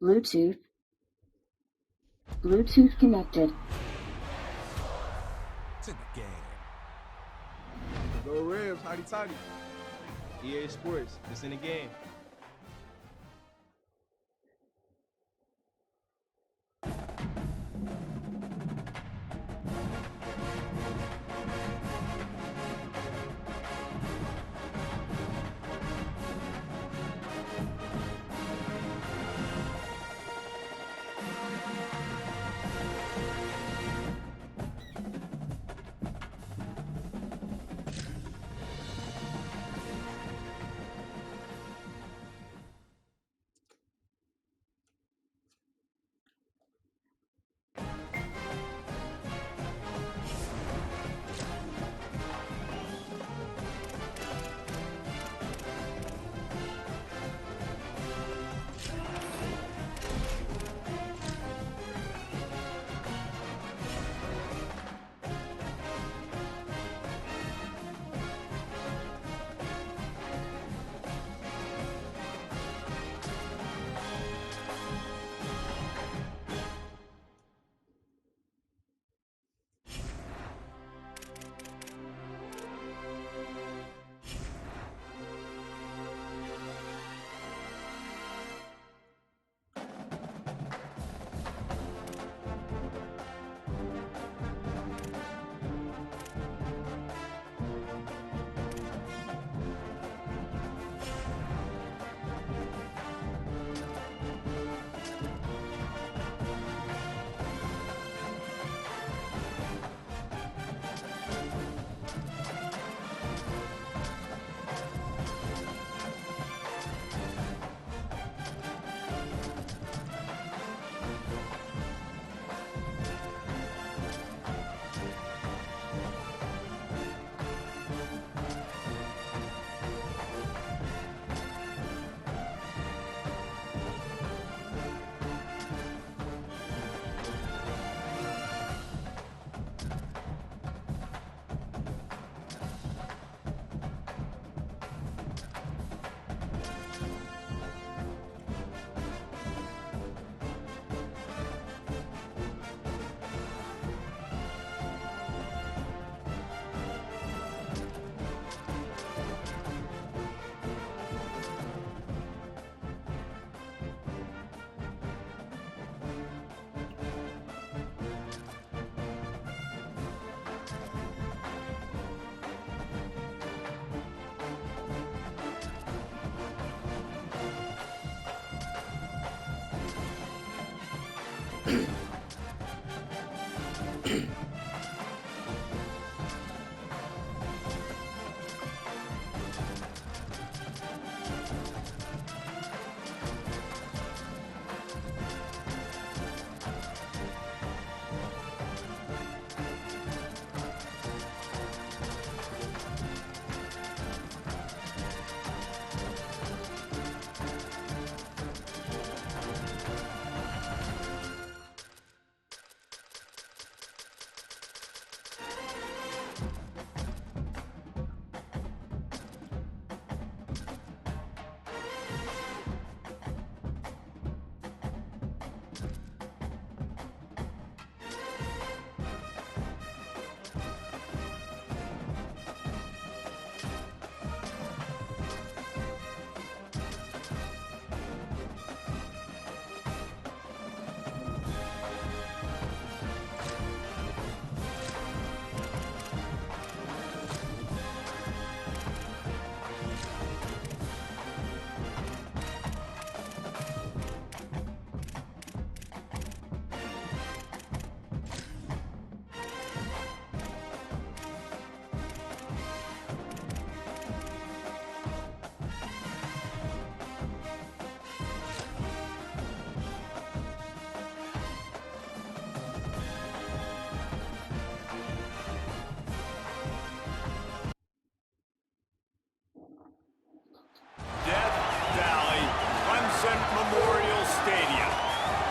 Bluetooth. Bluetooth connected. To the game. Go Rams, hotty toddy. EA Sports, it's in the game.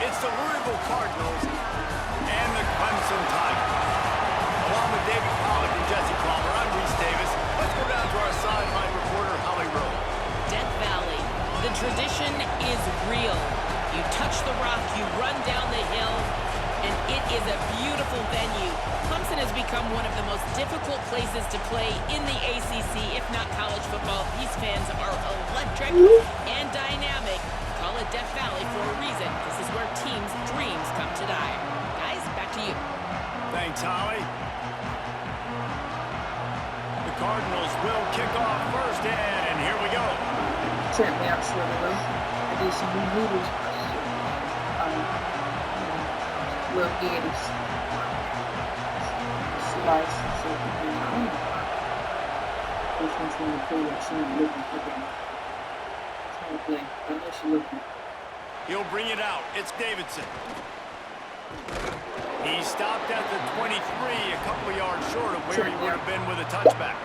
It's the Louisville Cardinals and the Clemson Tigers. Along with David Pollack and Jesse Palmer, I'm Reese Davis. Let's go down to our sideline reporter, Holly Rowe. Death Valley. The tradition is real. You touch You run down the hill, and it is a beautiful venue. Clemson has become one of the most difficult places to play in the ACC, if not college football. These fans are electric and dynamic. Call it Death Valley for a reason. This is where teams' dreams come to die. Guys, back to you. Thanks, Holly. The Cardinals will kick off first, and here we go. Check me out, sure enough. I did some new noodles. Love Gators. Slice. So, this one's going to play like she's looking for them. Trying to play. I know she's looking. He'll bring it out. It's Davidson. He stopped at the 23, a couple of yards short of where he would have been with a touchback.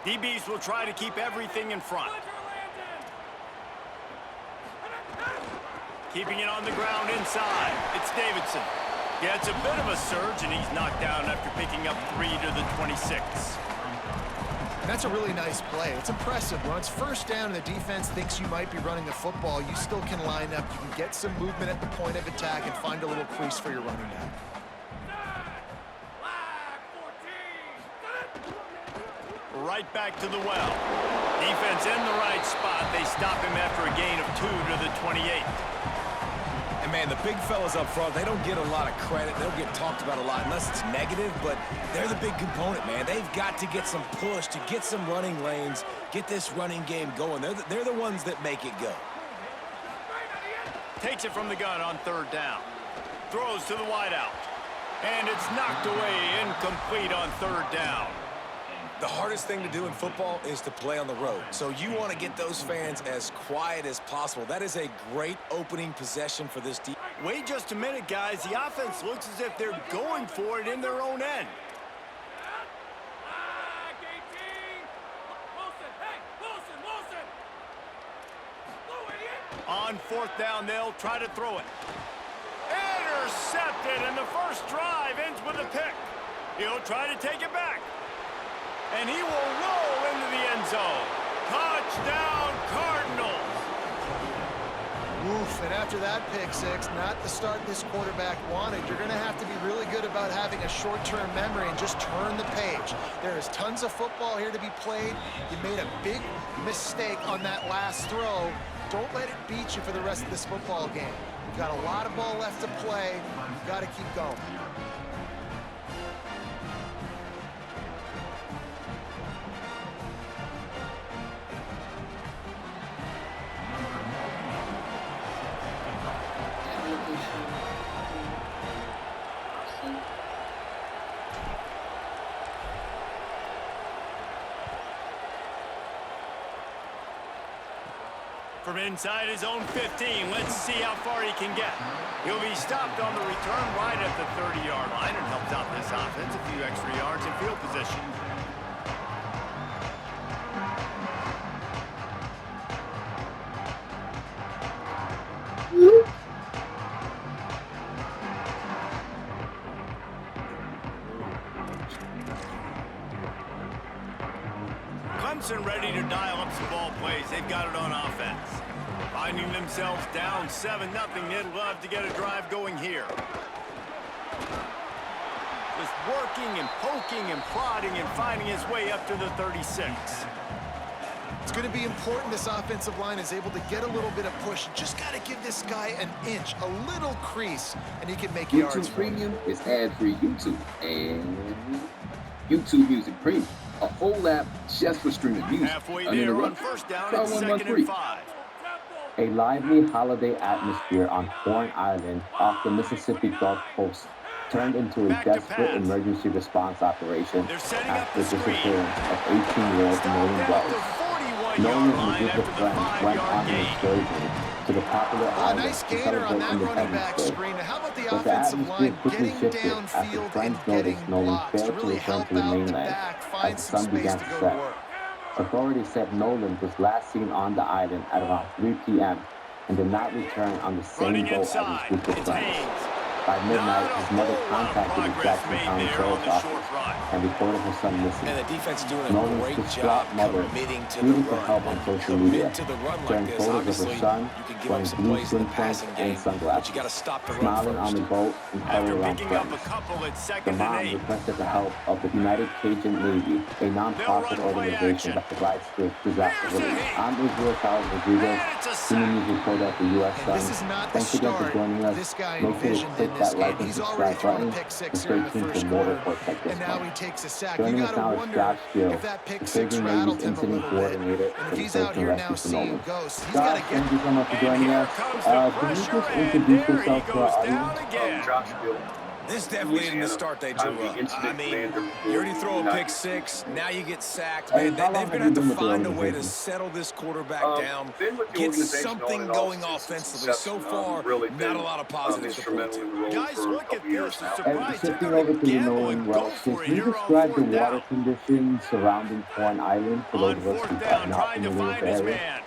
DBs will try to keep everything in front. Keeping it on the ground inside. It's Davidson. Yeah, it's a bit of a surge, and he's knocked down after picking up 3 to the 26. And that's a really nice play. It's impressive. When it's first down and the defense thinks you might be running the football, you still can line up. You can get some movement at the point of attack and find a little crease for your running back. Right back to the well. Defense in the right spot. They stop him after a gain of 2 to the 28. And, man, the big fellas up front, they don't get a lot of credit. They don't get talked about a lot unless it's negative, but they're the big component, man. They've got to get some push, to get some running lanes, get this running game going. They're the ones that make it go. Takes it from the gun on 3rd down. Throws to the wideout. And it's knocked away, incomplete on 3rd down. The hardest thing to do in football is to play on the road. So you want to get those fans as quiet as possible. That is a great opening possession for this team. Wait just a minute, guys. The offense looks as if they're going for it in their own end. On 4th down, they'll try to throw it. Intercepted, and the first drive ends with a pick. He'll try to take it back. And he will roll into the end zone. Touchdown, Cardinals. Oof, and after that pick six, not the start this quarterback wanted. You're going to have to be really good about having a short-term memory and just turn the page. There is tons of football here to be played. You made a big mistake on that last throw. Don't let it beat you for the rest of this football game. You've got a lot of ball left to play. You've got to keep going. From inside his own 15, let's see how far he can get. He'll be stopped on the return right at the 30-yard line and helps out this offense a few extra yards in field position. Clemson ready to dial up some ball plays. They've got it on offense. Finding themselves down 7-0, they'd love to get a drive going here. Just working and poking and prodding and finding his way up to the 36. It's going to be important this offensive line is able to get a little bit of push. Just got to give this guy an inch, a little crease, and he can make yards. YouTube Premium is ad-free YouTube and YouTube Music Premium. A whole app just for streaming music. Halfway there on first down and 2nd and 5. A lively holiday atmosphere on Horn Island off the Mississippi Gulf Coast turned into a desperate emergency response operation after the disappearance of 18-year-old Nolan Wells. Nolan and a line group of after the friends went on 5-yard an gain. excursion to the popular Well, a island nice to gainer on celebrate that running back Independence Day. screen. Now, how about the But the offensive atmosphere line quickly getting shifted after downfield friends and getting noticed Nolan blocks to failed to really return help to the out the mainland back, as find the some sun space began to to go to set. work. Authorities said Nolan was last seen on the island at around 3 p.m. and did not return on the same Running boat as his inside, group of it's friends. Haynes. By midnight, Not a his mother whole lot of contacted the progress Jackson made County there on Sheriff's the short Office run. and reported her son missing. And the defense doing a Nolan's great distraught job mother committing to the tweeted for run. help When on you social media, commit to the run like sharing this, photos of obviously, her son you can give wearing up some blue plays in swim the trunks passing and game, but sunglasses, you got to stop the run smiling on the first. boat and After huddled around picking up a friends. couple at The 2nd and mom 8. requested the help of the United Cajun Navy, a nonprofit run play organization action. that provides with disaster Here's a relief. hit. I'm Israel Charles Rodriguez, And it's a senior sack. news reporter at the U.S. And Sun. this is not the Thanks again for start joining us. this guy Make sure to envisioned click in this that like game. and He's already subscribe thrown a button pick six and here in stay the tuned for first more quarter, reports like this and now one. he takes a sack. Joining You us got to now is wonder Josh Gill, if that pick the six Cajun rattled Navy's him a incident little bit. coordinator And for if the he's search out and here rescue now for seeing Nolan. ghosts, he's got Josh, to get... thank you so much for And joining here us. comes the Can you pressure, just and introduce there he yourself to our goes audience? down again. Josh Gill. This definitely isn't the start they drew up. I mean, you already throw a pick six, now you get sacked. Man, How long they're have going you to been have to with the find a way to organization? settle this quarterback down, Been with the get organization on something and off going since its offensively. So inception. far, Really not been, a lot of positives to point instrumental in to. the role Guys, for a look at couple years this. now. The And surprise. They're shifting going over to to the gamble Nolan and go route, for can it you here on describe the 4th water down. conditions surrounding Horn Island for On those of us who 4th are down, not trying to familiar with find the his area? man.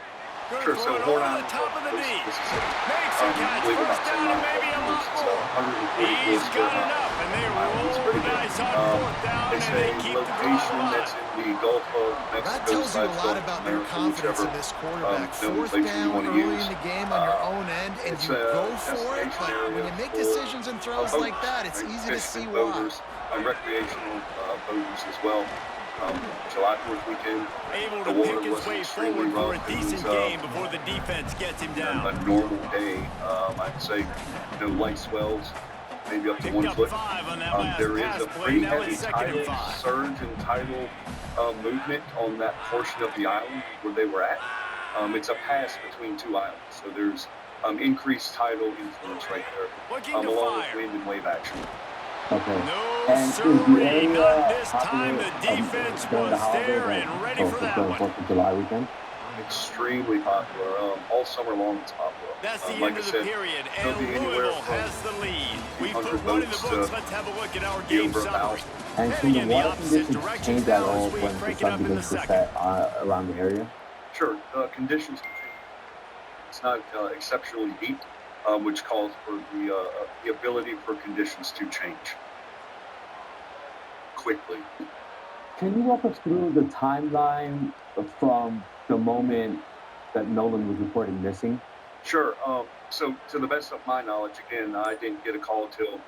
Going Sure, to so throw it Horn over the Island, top of the knee. Mississippi. Makes a catch. Believe it or First not, down and maybe a lot more. 144 He's got square enough, and they miles. It's roll pretty the good. dice on 4th down, It's and they a keep the drive location alive. that's in the Gulf of Mexico. That tells you a lot / about their America, confidence whichever, in this quarterback. 4th nomenclature you down want to early use. in the game on your own end, and It's you a go for it, destination but area when you make for, decisions and throws like that, it's right? easy to Fishing see why. boaters, recreational boaters as well. July 4th weekend, Able the to water pick his was way extremely forward for a rough. It decent was, game before the defense gets him down. a normal day. I'd say light swells, maybe up to Picked 1 up foot. 5 on that last There is pass a play. pretty Now heavy it's 2nd and tidal 5. surge and tidal movement on that portion of the island where they were at. It's a pass between two islands, so there's increased tidal influence right there, Looking to along with fire. wind and wave action. Okay. No, And is the sirree, area not this popular, time. The defense during the was holiday there and ready for that during one. 4th of July weekend? Extremely popular. All summer long it's popular. That's the Like end I of the said, period, there'll and be anywhere Louisville from has the lead. We 200 put one in the votes books. to Let's have a look at our be game over summary. 1,000. And Heading can the in the water opposite conditions directions change at now all as we when the crank it sun up in the begins to second. set around the area? Sure, conditions can change. It's not exceptionally deep, which calls for the ability for conditions to change quickly. Can you walk us through the timeline from the moment that Nolan was reported missing? Sure. So, to the best of my knowledge, again, I didn't get a call till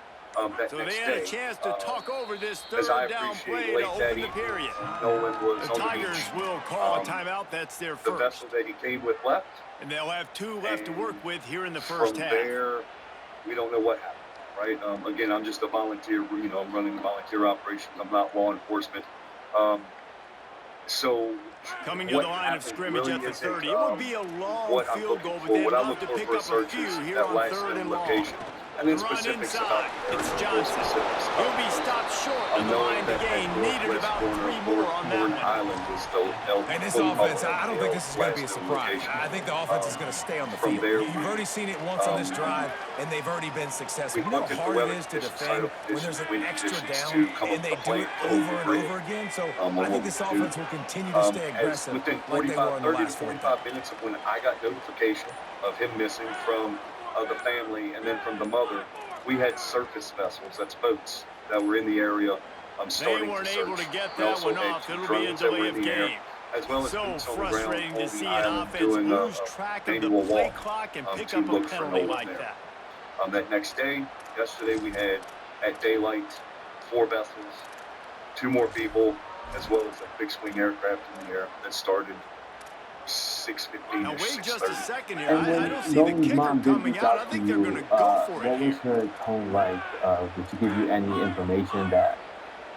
that So next they had day. a chance to talk over this As I 3rd down appreciate play late to that open the evening, period. Nolan was The on the Tigers beach. will call a timeout. That's their The first. vessel that he came with left. And they'll have 2 left to work with here in the From first half. there, we don't know what happened. Right? Again, I'm just a volunteer. I'm running volunteer operations. I'm not law enforcement. So Coming to the what line of happened scrimmage really at the isn't, 30. It would be a long what I'm field looking goal, but for. they'd What I love look to for pick for up a search few is here that on last 3rd and long. location, and then Run specifics inside. about It's more Johnson. specifics He'll about be stopped short of the knowing line to that gain. Needed northwest about corner 3 of more on that Horn one. Island is the And this full offense, cover I of don't the think this is going to be a Gladstone surprise. location. I think the offense is going to stay on the From field. there, You've already seen it once on this drive, and they've already been successful. we You know looked how at the hard weather it is to conditions, defend tidal when there's an conditions, wind extra conditions down, to come and up they with a do plan it for over and debris. over again. So On I what think this we do. offense will continue to stay As aggressive within like they were 45, on the 30 to last 4th down. 45 minutes of when I got notification of him missing from the family and then from the mother, we had surface vessels, that's boats, that were in the area starting They weren't to search. able to get We that also one had off. two It'll be a drones that were delay in of the air, game. as well as So boots on the ground frustrating to on see the an island offense doing lose track of the annual play walk clock and pick to up a look for penalty Nolan like there. that. That next day, yesterday, we had at daylight 4 vessels, 2 more people, as well as a fixed-wing aircraft in the air that started 6:15 Now or wait just a 6:30. second here. And I when don't see the Nolan's kicker mom did coming reach out. I out to think they're you, going to go for it what here. was her tone like? Did she give you any information that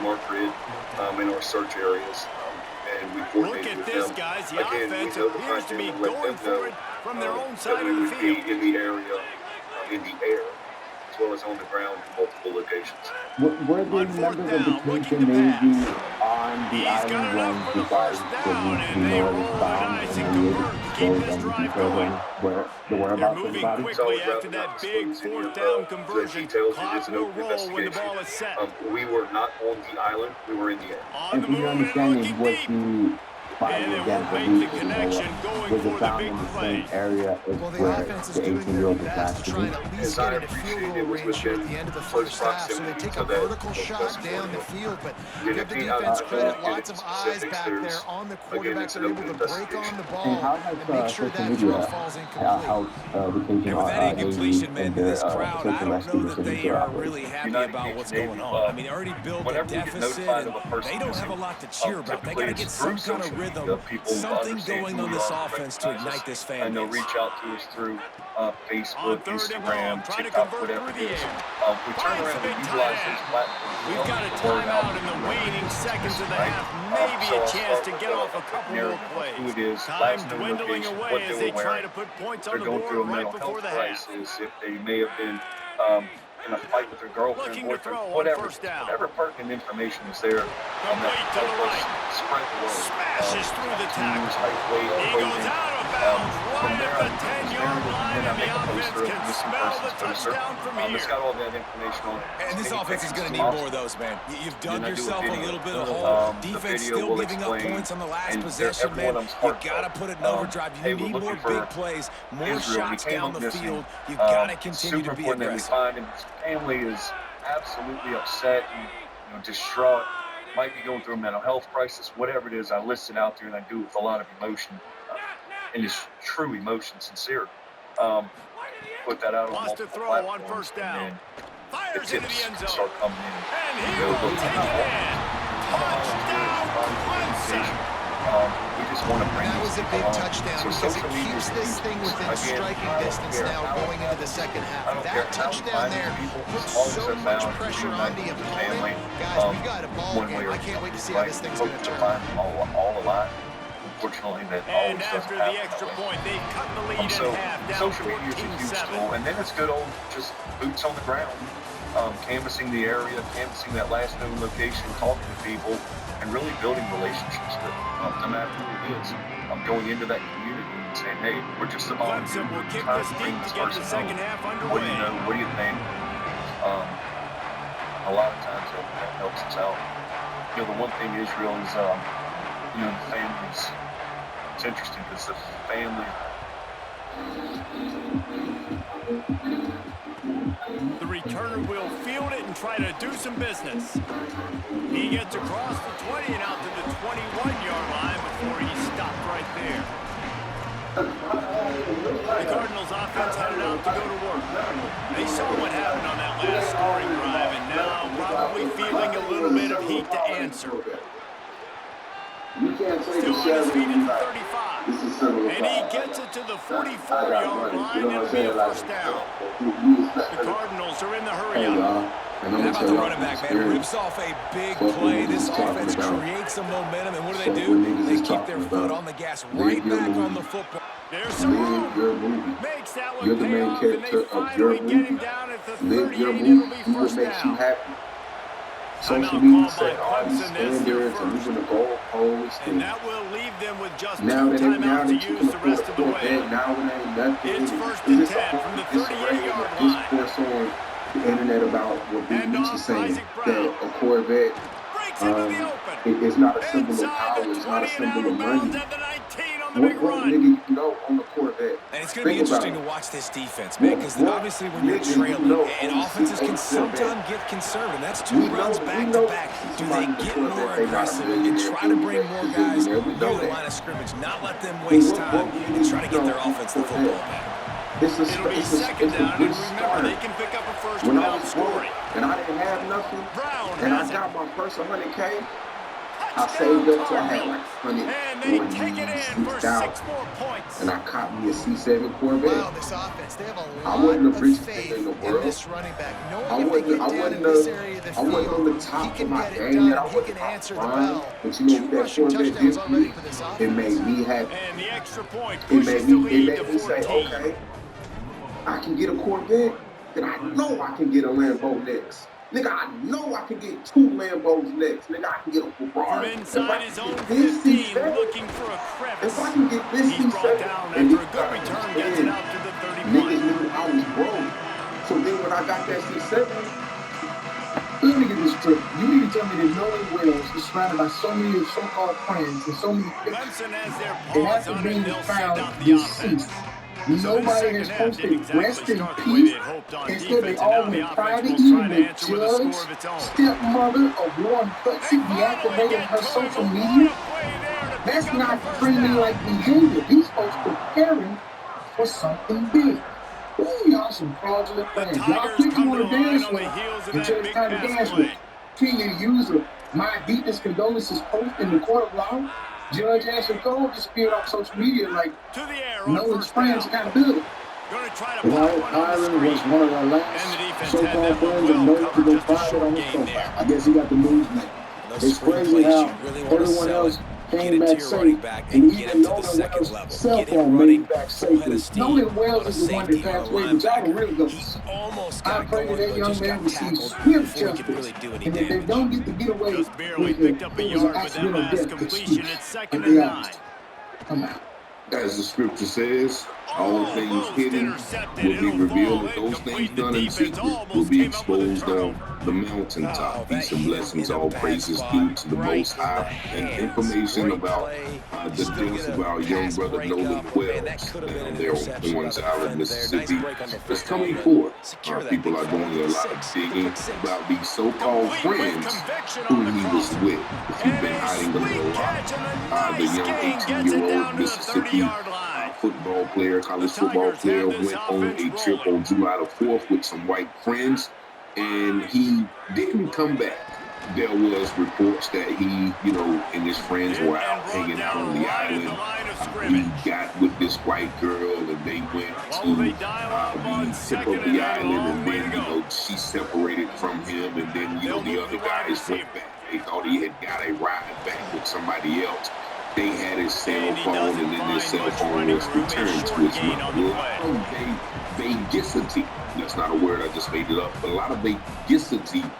them our grid in our search areas. And and we Look coordinated at with this, them. guys. The Again, offense we appears notified to them be and let going them know for it from their own that side we of the would be field. in the area, in the air, as well as on the ground in multiple locations. Were there On fourth members of the down, looking Cajun to Navy pass. on the He's got island enough when for the the guys first were down, moved to and the they northern roll the bound dice and and were able convert to to keep disclose this and drive tell going. them where the They're whereabouts of the moving body? So I quickly would after rather not that big disclose any fourth of down the conversion. details. It Clock is an will open roll when the investigation. ball is set. We were not on the island. We were in the air. On And the from your move and understanding, looking was deep. the body And they again won't make the released? connection going Was for it the found big in the play. same area as Well, the where offense is the doing 18-year-old their was best last to try and released? at least As I get into field appreciate goal it was range here at within the end of the close first half. So they proximity take to a that vertical shot West down the Memorial. field, but Did give the it be defense credit. get Lots into of eyes specifics? back there on the Again, quarterback. it's an They're open able to break on investigation. the And ball how has and make sure social that throw media falls incomplete. helped the Cajun And with that Navy incompletion, man, in to their this crowd, search I and don't rescue know that decisions they or are operations? really happy United about Cajun what's Navy, going on. I mean, they already built a whenever we get deficit, notified and of a person they don't missing, have a lot to cheer about. They typically got to it's get through some kind of social rhythm, media. People something understand going who on we this are, offense to recognize ignite us, this fan and they'll base. reach out to us through On Facebook, third and Instagram, long, trying to TikTok, convert whatever through it the is. air. We turn Finds around the and big utilize tight those end. platforms. We've got a timeout in the waning seconds of the half. Maybe a chance to get off a couple more plays. Who it is, Time last known dwindling location, away what as they they were try wearing. to put points on They're the going through a board right mental before health the half. crisis, if they may have been in a fight with their girlfriend, Looking to boyfriend, throw on whatever, first down. whatever pertinent information is there, Complete to the help us right. spread the word. Smashes through the tackle. Height, weight, He clothing. goes out of bounds From right there, at the I put this 10-yard narrative, line, and I and make the a offense poster, can missing smell the persons poster. touchdown from It's here. got all that information on it. And this Many offense is pictures going to as need possible. more of those, man. You've dug Then I do a yourself a video. little bit of hole. The Defense video still will giving up explain, points on the last and possession, man. everyone I'm You smart got to of. put it in overdrive. Hey, You we're need more looking for big plays, more Israel. shots He came down up the missing. field. You've got to continue Super to be important that we aggressive. find him. His family is absolutely upset and distraught. Might be going through a mental health crisis, whatever it is. I list it out there and I do it with a lot of emotion, and it's true emotion, sincere. Put that out on Wants to multiple throw platforms, on first down. and then the Fires into the tips end zone. start coming in. And he You know, will look, take I'm it not in. Touchdown, Clemson. We just want to bring That these was a people big home. touchdown So because it social media keeps is this huge. thing within Again, striking I don't distance care now how going into the it second happens. half. I don't care That how touchdown violent there people, puts as long as so they're much found, pressure on reunite the with their opponent. family, Guys, we got a ball one way game. or I can't wait to see like, how this thing's hope going to to turn find out. all alive. Unfortunately, that And always after doesn't the happen extra that way. point, they cut the lead So in half, down social media is a huge 14-7. tool, and then it's good old just boots on the ground, canvassing the area, canvassing that last known location, talking to people, and really building relationships with no matter who it is. Going into that community and saying, hey, we're just about Clemson will kick trying this to deep bring to this get person the second home. half What do underway. you know? What do you think? A lot of times that helps us out. The one thing Israel is, the families. It's interesting because the family. The returner will field it and try to do some business. He gets across the 20 and out to the 21-yard line before he's stopped right there. The Cardinals offense headed out to go to work. They saw what happened on that last scoring drive, and now probably feeling a little bit of heat to answer. Still on his feet at the 35. And he gets it to the 44-yard line. It'll be a first down. The Cardinals are in the hurry up. And how about the running back, man? Rips off a big play. This offense creates some momentum, and what do? They keep their foot on the gas, right back on the football. There's some room. Makes that one pay off, and they finally get him down at the 38. It'll be first down. Social media Timeout said, called by these Clemson. That's their standards and first. moving the goalposts. And that will leave them with just Now two they timeouts to took use the rest of the way. Now it ain't nothing. It's first and 10 from the 38-yard line. Discourse on the internet about what Big Hand Meech off is saying, Isaac Brown. that a Corvette Breaks into the open. it's not a symbol of Inside power, the it's not a 20 and out symbol of of bounds money. at the 19 on the What big run. nigga you can go on the Corvette? And it's going to be Think about interesting it. to watch this defense, man, because What obviously when you're nigga trailing, you know and on the offenses can C8 sometimes get conservative, and that's two We runs know- back we to know back. Do somebody they in the get Corvette, more they not a aggressive and millionaire, try to bring more guys billionaire, we near know the that. line of scrimmage, not let them waste time, and try to get their offense the football back? It's a, It'll be it's a, second it's a down, good and remember, start. they can pick up a first When I without was broke scoring. and I didn't have nothing, Brown and I has it. got my first 100K, I saved up till I had like And they take it in for 6 more points. and I caught me a C7 Corvette. Wow, this offense, they have a I lot wasn't the of richest faith in the in world. this running back. I Knowing if they wasn't, get I down in wasn't, this area of the I wasn't on field, the top he of can my get it game done. yet. I He wasn't can answer the fine. bell. But you know 2 what that rushing Corvette touchdowns did already me? for this It offense. made me happy. And the extra point It pushes made the me, lead it to made me say, 14. okay, I can get a Corvette, then I know I can get a Lambo next. Nigga, I know I can get 2 Lambos next. Nigga, I can get a From Ferrari. inside his own This 15, C7, looking for a crevice. if I can get this He's brought C7, down and after a good return, gets it out to the 31. niggas knew I was broke. So then when I got that C7, let me get this straight. You mean to tell me that Nolan Wells is surrounded by so many so-called friends and so many pictures, Clemson has their and paws after on it, being they'll send found out the deceased, offense. So this nobody second has half didn't posted rest exactly in start the way peace? they'd hoped on Instead, defense, they and all now the went offense private, will even try to the answer with a score judge, of its own. stepmother of Warren They Butsy, finally deactivated get her to him, social but what media. a play there to pick That's up the not first training-like down. behavior. These folks preparing for something big. Ooh, y'all some fraudulent The fans. Y'all Tigers think you come to want the to line dance on with the heels of until that it's big time to pass dance play. with. Can you use my deepest condolences post in the court of law? Judge Ashley Cole just appeared on social media like To the air on Nolan's first friends down. kind of good. Going to try to pop one on the Ireland screen. was one of the And the last defense had so-called that one friends of well Nolan to covered, go just a private short on his gain profile. there. I guess he got the news now. Those It's screen crazy plays, how you really want to everyone sell else it. came Get it back to your safe, running back and and get even him to the Nolan second Wells' level. cell Get him phone made running it back full head safely. of steam Nolan Wells on a is the one that safety, on a passed away, but y'all the linebacker. real He ghosts. almost I got pray that going, that but young just man got receives tackled swift before he could justice, really do any and that they damage. don't get to get away Just barely with picked up a it was an yard with that accidental last death completion. excuse. It's second But and they 9. honest. Come out. As the scripture says, all things Almost hidden intercepted. will be It'll revealed, fall and those things incomplete. The done in defense secret will almost be came up with a exposed on turnover. the Oh, mountaintop. that Peace and hit him blessings, in a all bad praises spot, due to the right Most in the High, and hands. information Great about play. the Still death get of a our young pass brother break Nolan up, but man, that Wells could have been down an there on interception by Owens the Island, defender there. Nice Mississippi. break on the It's football, coming but forth. secure that People big are fella. doing Get a the lot of 6. Get the digging quick 6. about these so-called Complete with friends conviction who on the he was crosser. with. If you've And been a hiding under sweet a rock, catch and a the nice young gain gets it 18-year-old down to the Mississippi 30-yard line. football player, The college football Tigers player, have this went on offense a trip rolling. on July the 4th with some white friends, and he didn't come back. There was reports that he, and his friends Hit were and out brought hanging out on down the right at the island. line of He scrimmage. got with this white girl, and they went Well, to they dial up on the tip second of and the a island, long and way to then, go. she separated from him, and then, They'll the move other the wide guys receiver. went back. They thought he had got a ride back with somebody else. They had his cell And he phone, doesn't and then his find cell much phone running was room. A returned to short his gain mother. on A the lot play. of Vegasity, that's not a word, I just made it up, but a lot of Vegasity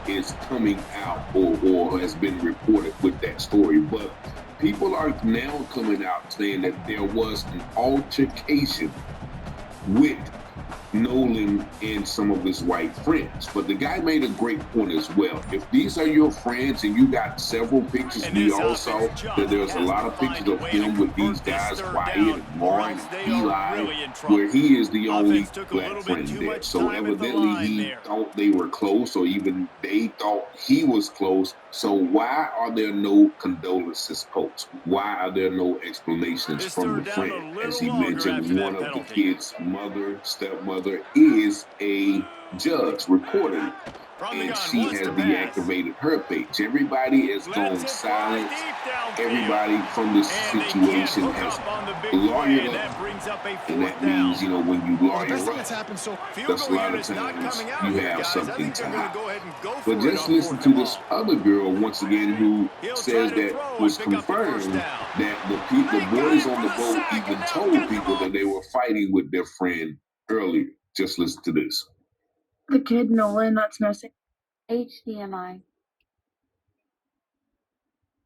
is coming out or has been reported with that story. But people are now coming out saying that there was an altercation with Nolan and some of his white friends. But the guy made a great point as well. If these are your friends and you got several pictures, And we this all saw offense just that there's a has lot to of find pictures a of way to him with these convert this guys, third Wyatt down, and or Martin else and they are Eli, really in trouble. where he is the only Offense took a black little bit friend too there. much So time at the evidently line he there. thought they were close, or even they thought he was close. So why are there no condolences posts? Why are there no explanations This from third the down friend? a As little he longer mentioned, after one that of the penalty. kids' stepmother is a judge reportedly, From the and gun, she wants has to pass. deactivated her page. Everybody has Lets gone it fly silent. deep downfield. Everybody from this And they can't situation hook has up on the big play, lawyered and up, that brings up a and fourth that means, down. when you Well, the best lawyer thing that's up, happened so Field that's a goal lot of unit's not times coming out you here, have guys. I something think to they're going hide. to go ahead and go But for it just on listen 4th to and this long. other girl once again who He'll says try to that throw was and pick up the first confirmed down. that the They got boys him on for the the boat sack, even and now told get the people ball. that they were fighting with their friend earlier. Just listen to this. The kid Nolan that's missing HDMI.